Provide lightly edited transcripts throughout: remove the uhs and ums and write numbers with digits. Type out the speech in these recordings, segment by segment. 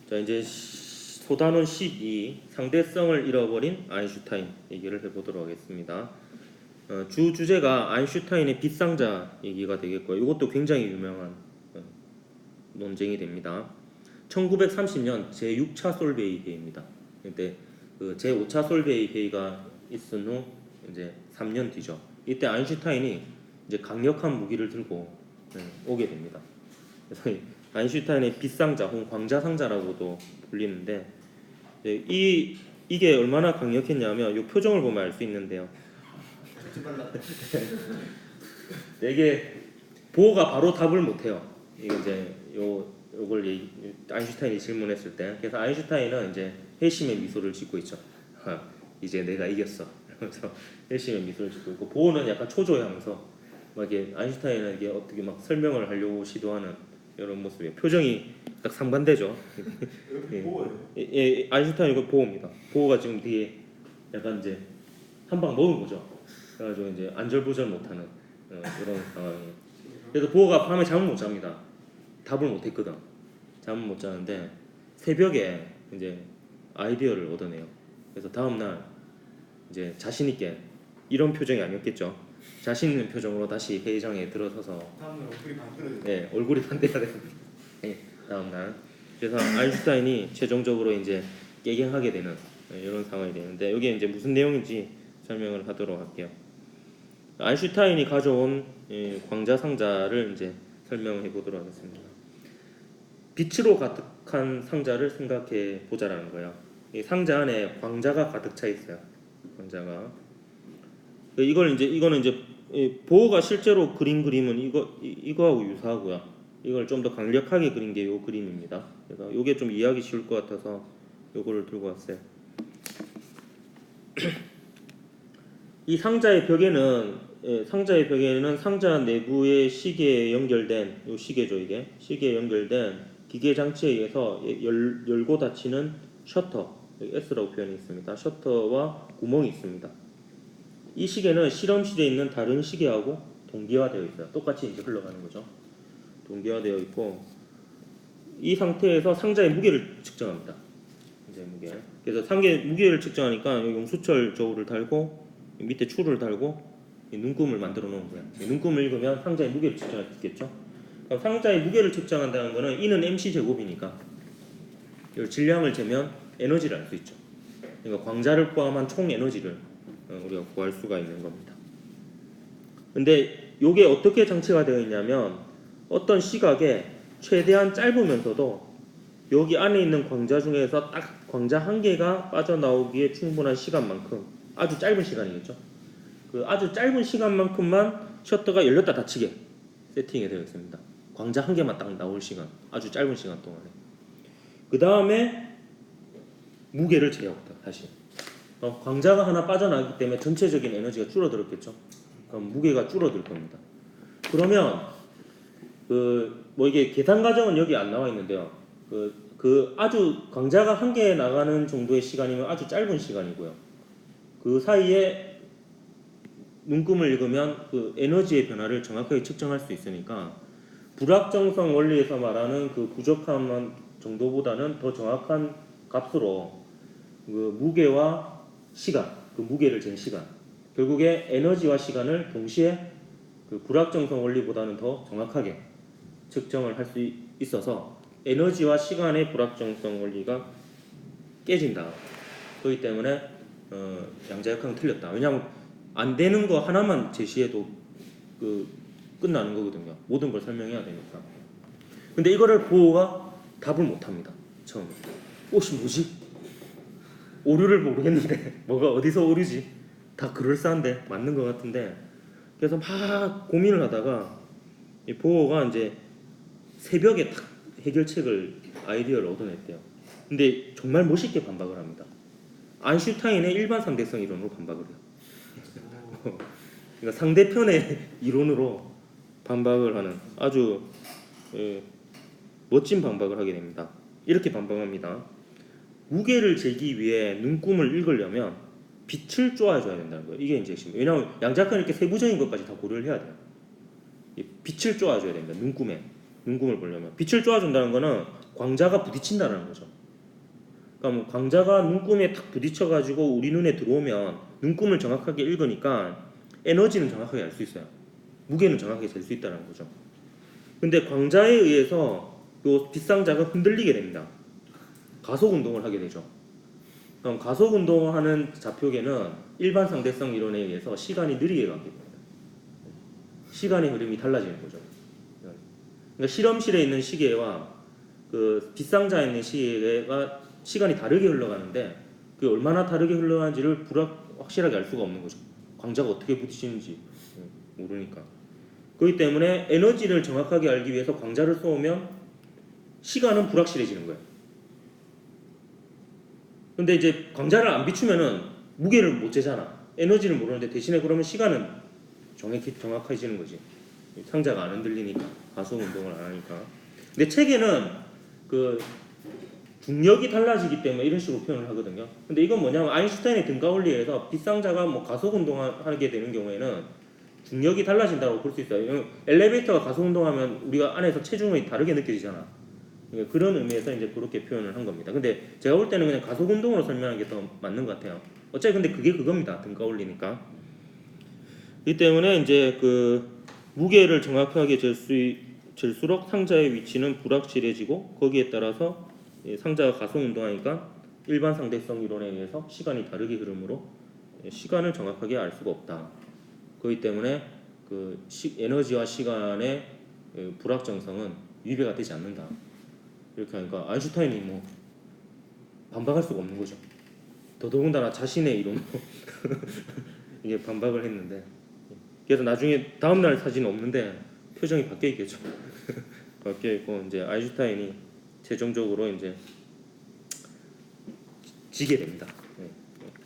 자, 이제 소단원 12 상대성을 잃어버린 아인슈타인 얘기를 해보도록 하겠습니다. 주 주제가 아인슈타인의 빛상자 얘기가 되겠고요. 이것도 굉장히 유명한 논쟁이 됩니다. 1930년 제6차 솔베이 회의입니다. 근데 그 제5차 솔베이 회의가 있은 후 이제 3년 뒤죠. 이때 아인슈타인이 이제 강력한 무기를 들고 오게 됩니다. 그래서 아인슈타인의 빛상자 혹은 광자상자라고도 불리는데 이게 얼마나 강력했냐면 이 표정을 보면 알 수 있는데요. 되게 보호가 바로 답을 못해요. 이제 요걸 아인슈타인이 질문했을 때, 그래서 아인슈타인은 이제 회심의 미소를 짓고 있죠. 이제 내가 이겼어. 그래서 회심의 미소를 짓고 있고, 보호는 약간 초조해하면서 막 이게 아인슈타인은 이게 어떻게 막 설명을 하려고 시도하는 이런 모습이에요. 표정이 딱 상반되죠. 예, 아인슈타인 이거 보호입니다. 보호가 지금 뒤에 약간 이제 한 방 먹은 거죠. 그래가지고 이제 안절부절 못하는 이런 상황이에요. 그래서 보호가 밤에 잠을 못 잡니다. 답을 못했거든. 잠을 못 자는데 새벽에 이제 아이디어를 얻어내요. 그래서 다음 날 이제 자신 있게, 이런 표정이 아니었겠죠. 자신 있는 표정으로 다시 회의장에 들어서서 다음날 얼굴이 반대로 네, 얼굴이 반대가 됩니다. 네, 다음 날. 그래서 아인슈타인이 최종적으로 이제 깨갱하게 되는 이런 상황이 되는데, 여기에 이제 무슨 내용인지 설명을 하도록 할게요. 아인슈타인이 가져온 광자상자를 이제 설명해 보도록 하겠습니다. 빛으로 가득한 상자를 생각해 보자라는 거예요. 이 상자 안에 광자가 가득 차 있어요. 광자가. 이거는 이제 보호가 실제로 그린 그림은 이거하고 유사하고요. 이걸 좀 더 강력하게 그린 게 이 그림입니다. 그래서 이게 좀 이해하기 쉬울 것 같아서 이거를 들고 왔어요. 이 상자의 벽에는 상자 내부의 시계에 연결된, 요 시계죠, 이게 시계에 연결된 기계 장치에 의해서 열고 닫히는 셔터, 여기 S라고 표현이 있습니다. 셔터와 구멍이 있습니다. 이 시계는 실험실에 있는 다른 시계하고 동기화되어 있어요. 똑같이 이제 흘러가는 거죠. 동기화되어 있고, 이 상태에서 상자의 무게를 측정합니다. 이제 무게. 그래서 상자의 무게를 측정하니까 여기 용수철 저울을 달고 밑에 추를 달고 눈금을 만들어 놓은 거예요. 눈금을 읽으면 상자의 무게를 측정할 수 있겠죠. 그럼 상자의 무게를 측정한다는 거는 E는 MC 제곱이니까 이 질량을 재면 에너지를 알 수 있죠. 그러니까 광자를 포함한 총 에너지를 우리가 구할 수가 있는 겁니다. 근데 이게 어떻게 장치가 되어 있냐면, 어떤 시각에 최대한 짧으면서도 여기 안에 있는 광자 중에서 딱 광자 한 개가 빠져나오기에 충분한 시간만큼, 아주 짧은 시간이겠죠. 그 아주 짧은 시간만큼만 셔터가 열렸다 닫히게 세팅이 되어 있습니다. 광자 한 개만 딱 나올 시간, 아주 짧은 시간 동안에. 그 다음에 무게를 재요부터 다시. 광자가 하나 빠져나기 때문에 전체적인 에너지가 줄어들었겠죠. 그럼 무게가 줄어들 겁니다. 그러면 뭐 이게 계산 과정은 여기 안 나와 있는데요. 아주 광자가 한 개 나가는 정도의 시간이면 아주 짧은 시간이고요. 그 사이에 눈금을 읽으면 그 에너지의 변화를 정확하게 측정할 수 있으니까 불확정성 원리에서 말하는 그 부족한 정도보다는 더 정확한 값으로 그 무게와 시간, 그 무게를 잰 시간, 결국에 에너지와 시간을 동시에 그 불확정성 원리보다는 더 정확하게 측정을 할 수 있어서 에너지와 시간의 불확정성 원리가 깨진다. 그렇기 때문에 양자역학은 틀렸다. 왜냐하면 안 되는 거 하나만 제시해도 끝나는 거거든요. 모든 걸 설명해야 되니까. 근데 이거를 보호가 답을 못합니다. 처음에. 뭐지? 오류를 모르겠는데 뭐가 어디서 오류지? 다 그럴싸한데 맞는 것 같은데. 그래서 막 고민을 하다가 이 보호가 이제 새벽에 딱 해결책을, 아이디어를 얻어냈대요. 근데 정말 멋있게 반박을 합니다. 아인슈타인의 일반 상대성 이론으로 반박을 해요. 그러니까 상대편의 이론으로 반박을 하는 아주 멋진 반박을 하게 됩니다. 이렇게 반박합니다. 무게를 재기 위해 눈금을 읽으려면 빛을 쪼아줘야 된다는 거예요. 이게 이제 핵심. 왜냐하면 양자역학은 이렇게 세부적인 것까지 다 고려를 해야 돼요. 빛을 쪼아줘야 됩니다. 눈금을 보려면 빛을 쪼아준다는 거는 광자가 부딪힌다는 거죠. 그러니까 뭐 광자가 눈금에 탁 부딪혀가지고 우리 눈에 들어오면 눈금을 정확하게 읽으니까 에너지는 정확하게 알 수 있어요. 무게는 정확하게 잴 수 있다는 거죠. 근데 광자에 의해서 요 빗상자가 흔들리게 됩니다. 가속 운동을 하게 되죠. 그럼 가속 운동하는 좌표계는 일반 상대성 이론에 의해서 시간이 느리게 가게 됩니다. 시간의 흐름이 달라지는 거죠. 그러니까 실험실에 있는 시계와 그 빗상자에 있는 시계가 시간이 다르게 흘러가는데 그게 얼마나 다르게 흘러가는지를 확실하게 알 수가 없는 거죠. 광자가 어떻게 부딪히는지 모르니까. 그렇기 때문에 에너지를 정확하게 알기 위해서 광자를 쏘면 시간은 불확실해지는 거예요. 근데 이제 광자를 안 비추면은 무게를 못 재잖아. 에너지를 모르는데 대신에 그러면 시간은 정확해지는 거지. 상자가 안 흔들리니까 가속 운동을 안 하니까. 근데 책에는 그 중력이 달라지기 때문에 이런 식으로 표현을 하거든요. 근데 이건 뭐냐면 아인슈타인의 등가 원리에서 빗상자가 뭐 가속 운동하게 되는 경우에는 중력이 달라진다고 볼 수 있어요. 엘리베이터가 가속 운동하면 우리가 안에서 체중이 다르게 느껴지잖아. 그러니까 그런 의미에서 이제 그렇게 표현을 한 겁니다. 근데 제가 볼 때는 그냥 가속 운동으로 설명하는 게 더 맞는 것 같아요. 어차피 근데 그게 그겁니다. 등가 원리니까. 이 때문에 이제 그 무게를 정확하게 잴수록 상자의 위치는 불확실해지고 거기에 따라서 상자가 가속 운동하니까 일반 상대성 이론에 의해서 시간이 다르게 흐르므로 시간을 정확하게 알 수가 없다. 그렇기 때문에 그 에너지와 시간의 불확정성은 위배가 되지 않는다. 이렇게 하니까 아인슈타인이 뭐 반박할 수가 없는 거죠. 더더군다나 자신의 이론으로 이게 반박을 했는데 그래서 나중에 다음날 사진은 없는데 표정이 바뀌어 있겠죠. 바뀌어 있고 이제 아인슈타인이 최종적으로 이제 지게 됩니다.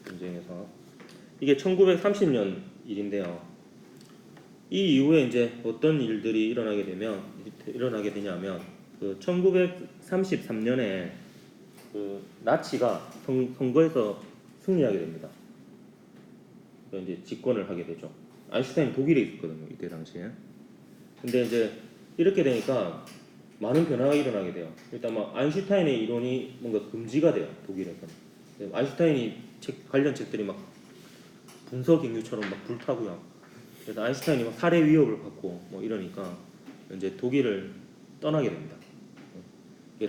전쟁에서 이게 1930년 일인데요. 이 이후에 이제 어떤 일들이 일어나게 되냐면 그 1933년에 그 나치가 선거에서 승리하게 됩니다. 이제 집권을 하게 되죠. 아인슈타인 독일에 있었거든요, 이때 당시에. 근데 이제 이렇게 되니까 많은 변화가 일어나게 돼요. 일단 막 아인슈타인의 이론이 뭔가 금지가 돼요, 독일에서는. 아인슈타인이 관련 책들이 막 분서경유처럼 막 불타고요. 그래서 아인슈타인이 막 살해 위협을 받고 뭐 이러니까 이제 독일을 떠나게 됩니다.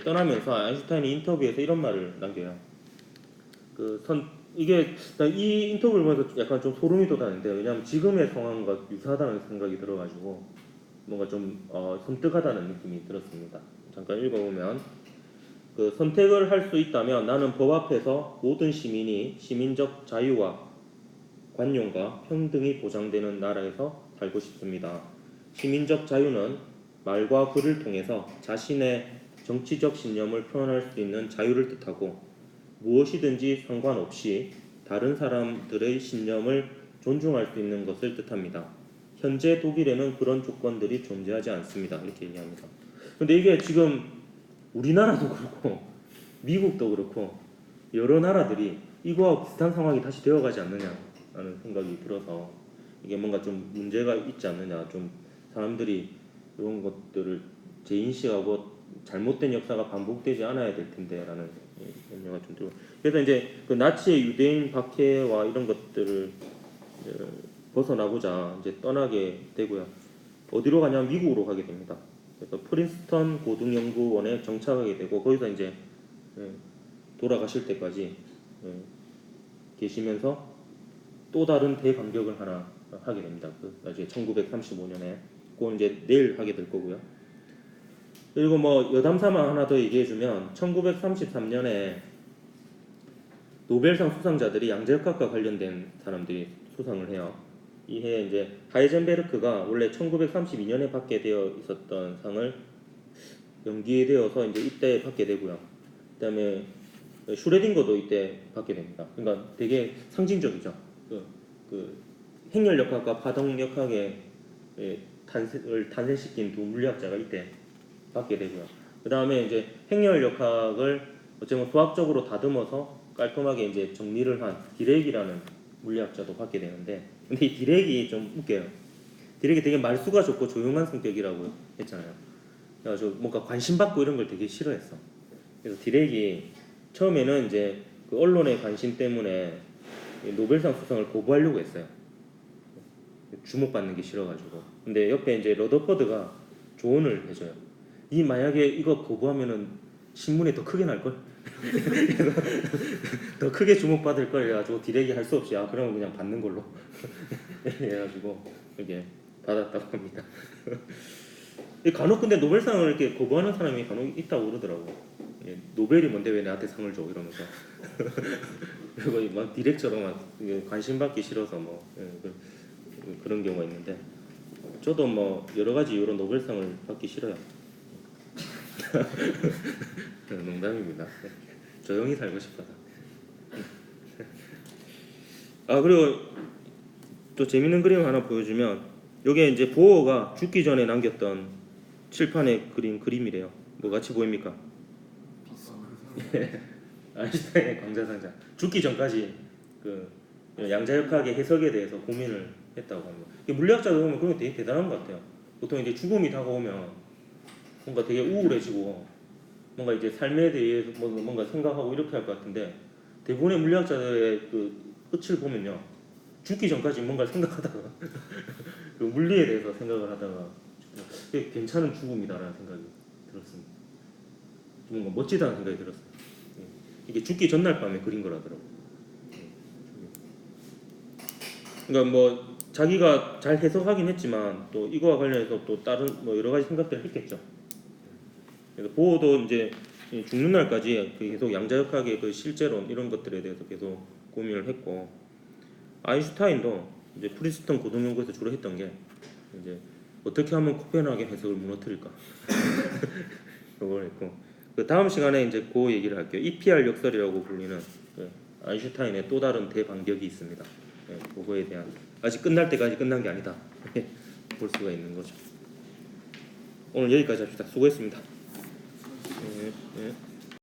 떠나면서 아인슈타인이 인터뷰에서 이런 말을 남겨요. 이게 이 인터뷰를 보면서 약간 좀 소름이 돋았는데 왜냐하면 지금의 상황과 유사하다는 생각이 들어가지고 뭔가 좀 섬뜩하다는 느낌이 들었습니다. 잠깐 읽어보면 그 선택을 할 수 있다면 나는 법 앞에서 모든 시민이 시민적 자유와 관용과 평등이 보장되는 나라에서 살고 싶습니다. 시민적 자유는 말과 글을 통해서 자신의 정치적 신념을 표현할 수 있는 자유를 뜻하고 무엇이든지 상관없이 다른 사람들의 신념을 존중할 수 있는 것을 뜻합니다. 현재 독일에는 그런 조건들이 존재하지 않습니다. 이렇게 얘기합니다. 근데 이게 지금 우리나라도 그렇고 미국도 그렇고 여러 나라들이 이거와 비슷한 상황이 다시 되어가지 않느냐라는 생각이 들어서 이게 뭔가 좀 문제가 있지 않느냐, 좀 사람들이 이런 것들을 재인식하고 잘못된 역사가 반복되지 않아야 될 텐데라는 염려가 좀 들고, 그래서 이제 그 나치의 유대인 박해와 이런 것들을 벗어나고자 이제 떠나게 되고요. 어디로 가냐면 미국으로 가게 됩니다. 그래서 프린스턴 고등연구원에 정착하게 되고 거기서 이제 돌아가실 때까지 계시면서 또 다른 대감격을 하나 하게 됩니다. 그 나중에 1935년에 그건 이제 내일 하게 될 거고요. 그리고 뭐 여담삼아 하나 더 얘기해주면 1933년에 노벨상 수상자들이 양자역학과 관련된 사람들이 수상을 해요. 이 해에 이제 하이젠베르크가 원래 1932년에 받게 되어 있었던 상을 연기되어서 이제 이때 받게 되고요. 그다음에 슈레딩거도 이때 받게 됩니다. 그러니까 되게 상징적이죠. 그 행렬역학과 파동역학의 탄생을 탄생시킨 두 물리학자가 이때 받게 되고요. 그 다음에 이제 행렬역학을 어쩌면 수학적으로 다듬어서 깔끔하게 이제 정리를 한 디렉이라는 물리학자도 받게 되는데, 근데 이 디렉이 좀 웃겨요. 디렉이 되게 말수가 좋고 조용한 성격이라고 했잖아요. 그래가지고 뭔가 관심 받고 이런 걸 되게 싫어했어. 그래서 디렉이 처음에는 이제 그 언론의 관심 때문에 이 노벨상 수상을 거부하려고 했어요. 주목받는 게 싫어가지고. 근데 옆에 이제 러더퍼드가 조언을 해줘요. 이 만약에 이거 거부하면은 신문에 더 크게 날 걸. 그래서 더 크게 주목받을 걸 해가지고 디렉이 할 수 없이 그러면 그냥 받는 걸로 해가지고 이게 받았다고 합니다. 간혹 근데 노벨상을 이렇게 거부하는 사람이 간혹 있다고 그러더라고. 노벨이 뭔데 왜 나한테 상을 줘 이러면서. 그리고 막 디렉처럼 막 관심 받기 싫어서 뭐 그런 경우가 있는데 저도 뭐 여러 가지 이유로 노벨상을 받기 싫어요. 농담입니다. 조용히 살고 싶어서. 그리고 또 재밌는 그림 하나 보여주면 이게 이제 보어가 죽기 전에 남겼던 칠판에 그린 그림이래요. 뭐 같이 보입니까? 아인슈타인의 광자상자. 죽기 전까지 그 양자역학의 해석에 대해서 고민을 했다고 합니다. 물리학자들 보면 그런 게 되게 대단한 것 같아요. 보통 이제 죽음이 다가오면 뭔가 되게 우울해지고 뭔가 이제 삶에 대해서 뭔가 생각하고 이렇게 할 것 같은데 대부분의 물리학자들의 그 끝을 보면요 죽기 전까지 뭔가 생각하다가 그 물리에 대해서 생각을 하다가 되게 괜찮은 죽음이다라는 생각이 들었습니다. 뭔가 멋지다는 생각이 들었어요. 이게 죽기 전날 밤에 그린 거라더라고. 그러니까 뭐 자기가 잘 해석하긴 했지만 또 이거와 관련해서 또 다른 뭐 여러 가지 생각들을 했겠죠. 그래서 보호도 이제 죽는 날까지 계속 양자역학의 그 실제론 이런 것들에 대해서 계속 고민을 했고 아인슈타인도 이제 프린스턴 고등연구에서 주로 했던 게 이제 어떻게 하면 코펜하겐 해석을 무너뜨릴까 그걸 했고 그 다음 시간에 이제 그 얘기를 할게요. EPR 역설이라고 불리는 그 아인슈타인의 또 다른 대반격이 있습니다. 그거에 대한 아직 끝날 때까지 끝난 게 아니다 볼 수가 있는 거죠. 오늘 여기까지 합시다. 수고했습니다. 네.